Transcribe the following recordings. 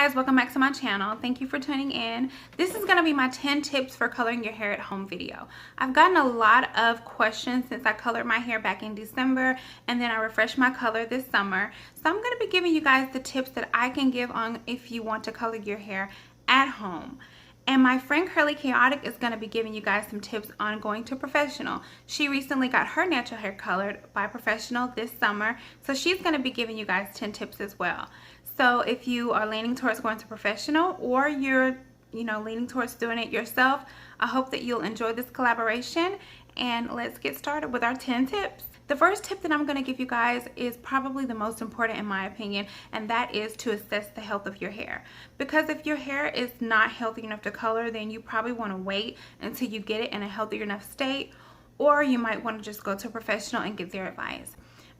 guys, welcome back to my channel. Thank you for tuning in. This is going to be my 10 tips for coloring your hair at home video. I've gotten a lot of questions since I colored my hair back in December and then I refreshed my color this summer. So I'm going to be giving you guys the tips that I can give on if you want to color your hair at home. And my friend Curly Chaotic is going to be giving you guys some tips on going to professional. She recently got her natural hair colored by a professional this summer, so she's going to be giving you guys 10 tips as well. So if you are leaning towards going to professional or you're leaning towards doing it yourself, I hope that you'll enjoy this collaboration, and let's get started with our 10 tips. The first tip that I'm going to give you guys is probably the most important in my opinion, and that is to assess the health of your hair. Because if your hair is not healthy enough to color, then you probably want to wait until you get it in a healthier enough state, or you might want to just go to a professional and get their advice.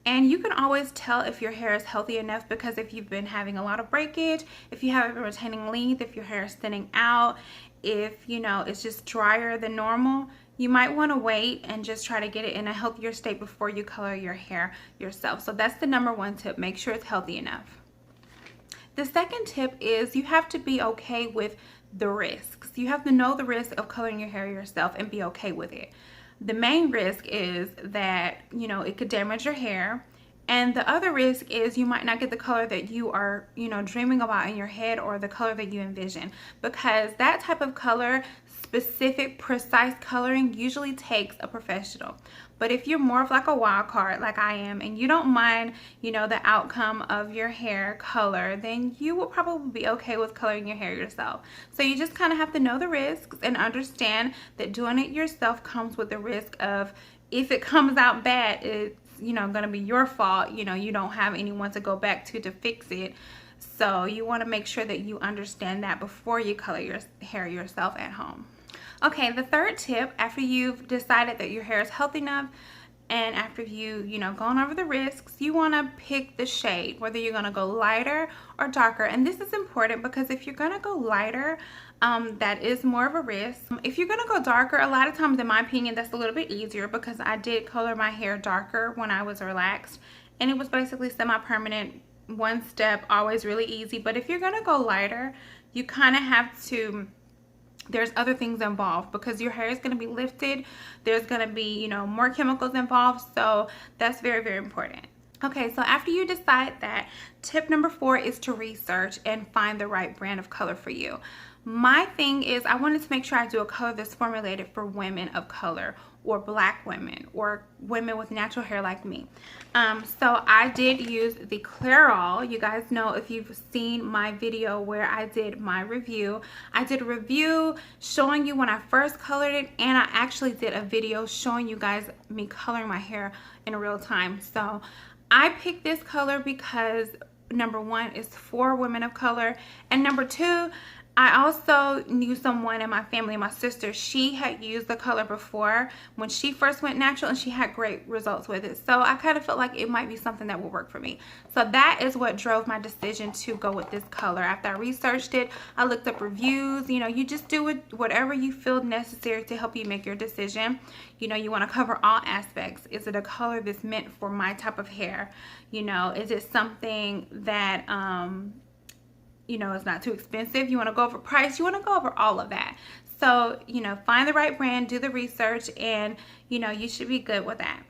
And you can always tell if your hair is healthy enough because if you've been having a lot of breakage, if you haven't been retaining length, if your hair is thinning out, if it's just drier than normal, you might want to wait and just try to get it in a healthier state before you color your hair yourself. So that's the number one tip. Make sure it's healthy enough. The second tip is you have to be okay with the risks. You have to know the risk of coloring your hair yourself and be okay with it. The main risk is that, it could damage your hair. And the other risk is you might not get the color that you are, dreaming about in your head, or the color that you envision. Because that type of color, specific, precise coloring, usually takes a professional. But if you're more of like a wild card like I am, and you don't mind, the outcome of your hair color, then you will probably be okay with coloring your hair yourself. So you just kind of have to know the risks and understand that doing it yourself comes with the risk of, if it comes out bad, it's going to be your fault. You don't have anyone to go back to fix it. So you want to make sure that you understand that before you color your hair yourself at home. Okay, the third tip, after you've decided that your hair is healthy enough and after gone over the risks, you want to pick the shade, whether you're going to go lighter or darker. And this is important because if you're going to go lighter, that is more of a risk. If you're going to go darker, a lot of times, in my opinion, that's a little bit easier because I did color my hair darker when I was relaxed, and it was basically semi-permanent, one step, always really easy. But if you're going to go lighter, you kind of have to, there's other things involved because your hair is going to be lifted. There's going to be, more chemicals involved. So that's very, very important. Okay, so after you decide that, tip number 4 is to research and find the right brand of color for you. My thing is, I wanted to make sure I do a color that's formulated for women of color, or black women, or women with natural hair like me. So I did use the Clairol. You guys know, if you've seen my video where I did my review, I did a review showing you when I first colored it, and I actually did a video showing you guys me coloring my hair in real time. So I picked this color because number 1 is for women of color, and number 2, I also knew someone in my family, my sister, she had used the color before when she first went natural, and she had great results with it. So I kind of felt like it might be something that would work for me. So that is what drove my decision to go with this color. After I researched it, I looked up reviews. You just do it, whatever you feel necessary to help you make your decision. You want to cover all aspects. Is it a color that's meant for my type of hair? Is it something that it's not too expensive? You want to go over price. You want to go over all of that. So, find the right brand, do the research, and, you should be good with that.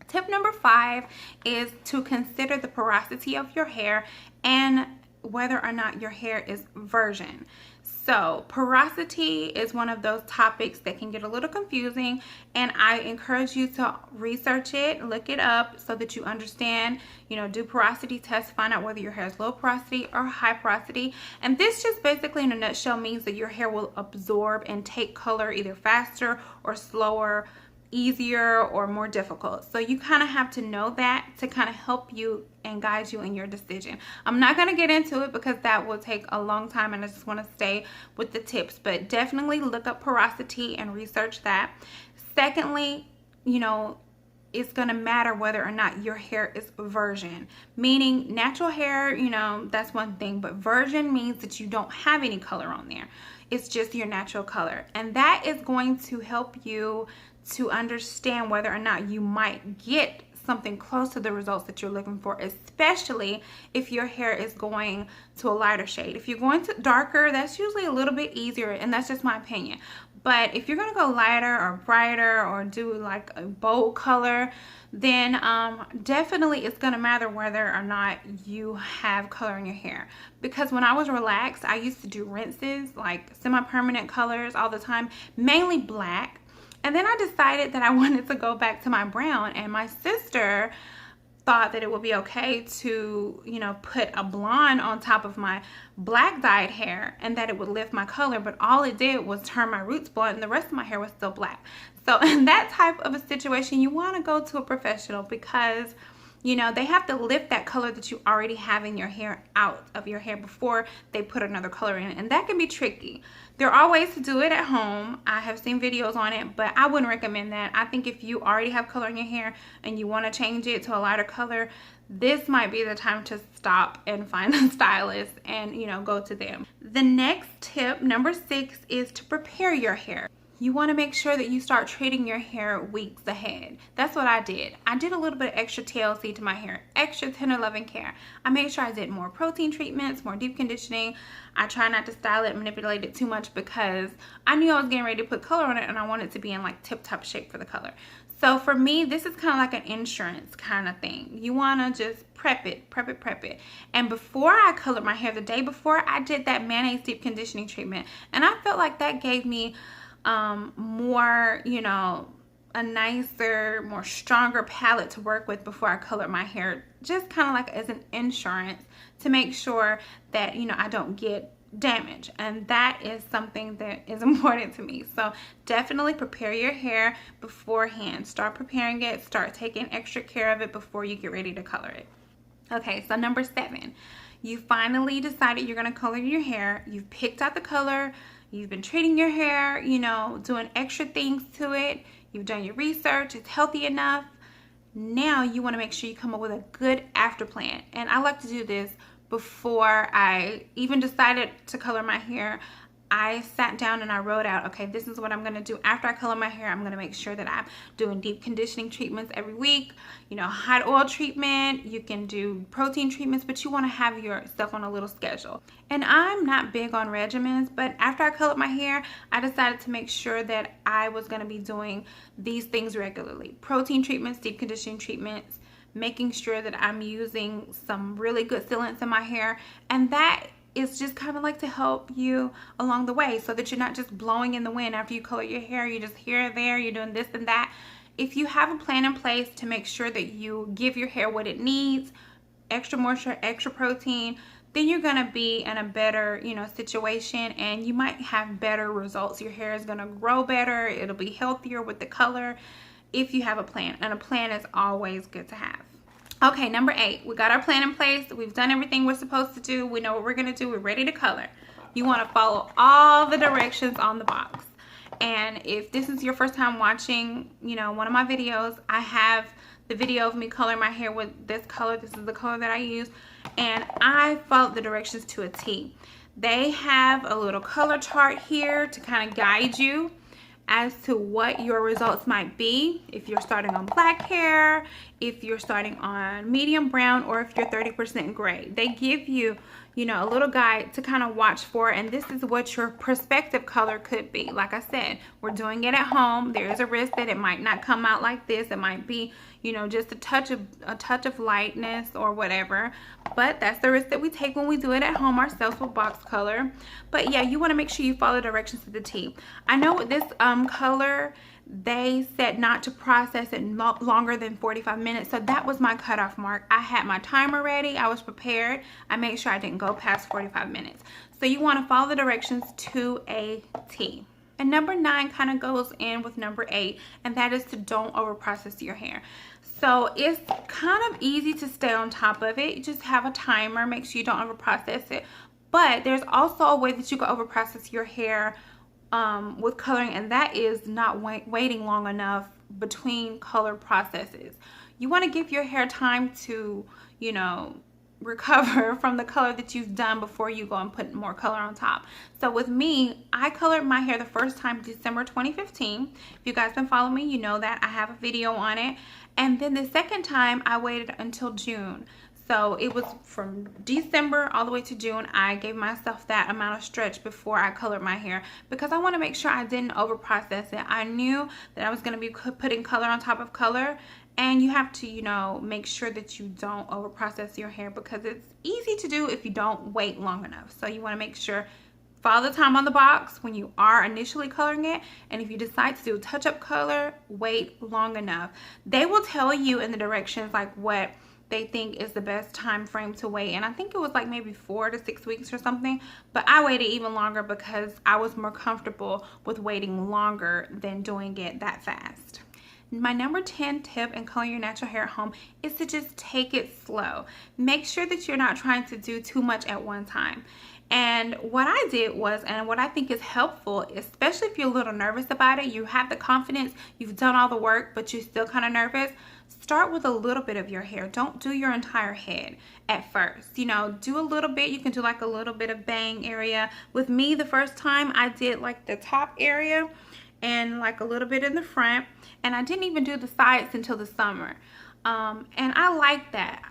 Tip number 5 is to consider the porosity of your hair and whether or not your hair is virgin. So porosity is one of those topics that can get a little confusing, and I encourage you to research it, look it up so that you understand, do porosity tests, find out whether your hair is low porosity or high porosity. And this just basically in a nutshell means that your hair will absorb and take color either faster or slower, easier or more difficult. So you kind of have to know that to kind of help you and guide you in your decision. I'm not going to get into it because that will take a long time, and I just want to stay with the tips, but definitely look up porosity and research that. Secondly, it's going to matter whether or not your hair is virgin, meaning natural hair, that's one thing, but virgin means that you don't have any color on there. It's just your natural color, and that is going to help you to understand whether or not you might get something close to the results that you're looking for, especially if your hair is going to a lighter shade. If you're going to darker, that's usually a little bit easier, and that's just my opinion. But if you're going to go lighter or brighter or do like a bold color, then definitely it's going to matter whether or not you have color in your hair. Because when I was relaxed, I used to do rinses, like semi-permanent colors all the time, mainly black. And then I decided that I wanted to go back to my brown, and my sister thought that it would be okay to, you know, put a blonde on top of my black dyed hair and that it would lift my color, but all it did was turn my roots blonde and the rest of my hair was still black. So in that type of a situation, you want to go to a professional, because you know, they have to lift that color that you already have in your hair out of your hair before they put another color in it. And that can be tricky. There are ways to do it at home. I have seen videos on it, but I wouldn't recommend that. I think if you already have color in your hair and you want to change it to a lighter color, this might be the time to stop and find a stylist and, you know, go to them. The next tip, number 6, is to prepare your hair. You want to make sure that you start treating your hair weeks ahead. That's what I did. I did a little bit of extra TLC to my hair, extra tender loving care. I made sure I did more protein treatments, more deep conditioning. I try not to style it, manipulate it too much, because I knew I was getting ready to put color on it and I wanted it to be in like tip-top shape for the color. So for me, this is kind of like an insurance kind of thing. You want to just prep it. And before I colored my hair, the day before, I did that mayonnaise deep conditioning treatment. And I felt like that gave me more, you know, a nicer, more stronger palette to work with before I colored my hair, just kind of like as an insurance to make sure that, you know, I don't get damage. And that is something that is important to me. So definitely prepare your hair beforehand. Start preparing it, start taking extra care of it before you get ready to color it. Okay, so number 7, you finally decided you're going to color your hair. You've picked out the color. You've been treating your hair, you know, doing extra things to it. You've done your research. It's healthy enough. Now you want to make sure you come up with a good after plan. And I like to do this before I even decided to color my hair. I sat down and I wrote out, okay, this is what I'm going to do after I color my hair. I'm going to make sure that I'm doing deep conditioning treatments every week, you know, hot oil treatment. You can do protein treatments, but you want to have yourself on a little schedule. And I'm not big on regimens, but after I colored my hair, I decided to make sure that I was going to be doing these things regularly. Protein treatments, deep conditioning treatments, making sure that I'm using some really good sealants in my hair. And that is just kind of like to help you along the way, so that you're not just blowing in the wind after you color your hair. You're just here or there, you're doing this and that. If you have a plan in place to make sure that you give your hair what it needs, extra moisture, extra protein, then you're going to be in a better, you know, situation, and you might have better results. Your hair is going to grow better. It'll be healthier with the color if you have a plan, and a plan is always good to have. Okay, number 8, we got our plan in place. We've done everything we're supposed to do. We know what we're going to do. We're ready to color. You want to follow all the directions on the box. And if this is your first time watching, you know, one of my videos, I have the video of me coloring my hair with this color. This is the color that I use. And I followed the directions to a T. They have a little color chart here to kind of guide you as to what your results might be. If you're starting on black hair, if you're starting on medium brown, or if you're 30% gray. They give you, you know, a little guide to kind of watch for, and this is what your prospective color could be. Like I said, we're doing it at home. There is a risk that it might not come out like this. It might be, you know, just a touch of lightness or whatever. But that's the risk that we take when we do it at home ourselves with box color. But yeah, you want to make sure you follow directions to the T. I know with this color, they said not to process it longer than 45 minutes. So that was my cutoff mark. I had my timer ready. I was prepared. I made sure I didn't go past 45 minutes. So you want to follow the directions to a T. And number 9 kind of goes in with number 8, and that is to don't over process your hair. So it's kind of easy to stay on top of it. You just have a timer, make sure you don't over process it. But there's also a way that you can over process your hair with coloring, and that is not waiting long enough between color processes. You want to give your hair time to, you know, recover from the color that you've done before you go and put more color on top. So with me, I colored my hair the first time December 2015. If you guys been following me, you know that I have a video on it. And then the second time I waited until June. So it was from December all the way to June. I gave myself that amount of stretch before I colored my hair because I want to make sure I didn't over process it. I knew that I was going to be putting color on top of color, and you have to, you know, make sure that you don't over process your hair because it's easy to do if you don't wait long enough. So you want to make sure, follow the time on the box when you are initially coloring it, and if you decide to do a touch-up color, wait long enough. They will tell you in the directions like what they think is the best time frame to wait, and I think it was like maybe 4 to 6 weeks or something, but I waited even longer because I was more comfortable with waiting longer than doing it that fast. My number 10 tip in coloring your natural hair at home is to just take it slow. Make sure that you're not trying to do too much at one time. And what I did was, and what I think is helpful, especially if you're a little nervous about it, you have the confidence, you've done all the work, but you're still kind of nervous, start with a little bit of your hair. Don't do your entire head at first. You know, do a little bit. You can do like a little bit of bang area. With me, the first time I did like the top area and like a little bit in the front, and I didn't even do the sides until the summer. And I like that.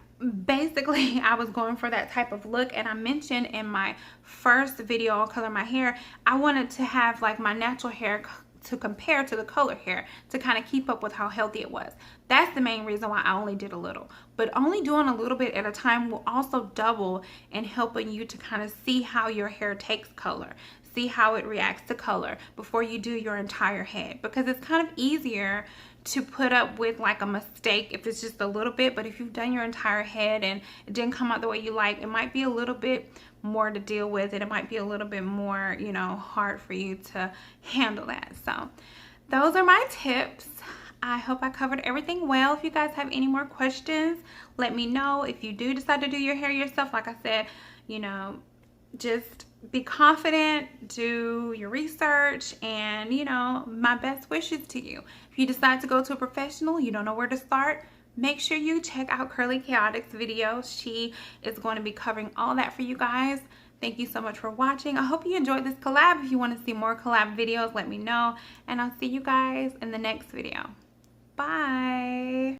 Basically, I was going for that type of look, and I mentioned in my first video on color my hair, I wanted to have like my natural hair to compare to the color hair to kind of keep up with how healthy it was. That's the main reason why I only did a little. But only doing a little bit at a time will also double in helping you to kind of see how your hair takes color, see how it reacts to color before you do your entire head, because it's kind of easier to put up with like a mistake if it's just a little bit, but if you've done your entire head and it didn't come out the way you like, it might be a little bit more to deal with, and it might be a little bit more, you know, hard for you to handle that. So those are my tips. I hope I covered everything well. If you guys have any more questions, let me know. If you do decide to do your hair yourself, like I said, you know, just be confident, do your research, and, you know, my best wishes to you. If you decide to go to a professional, you don't know where to start, make sure you check out Curly Chaotic's video. She is going to be covering all that for you guys. Thank you so much for watching. I hope you enjoyed this collab. If you want to see more collab videos, let me know, and I'll see you guys in the next video. Bye.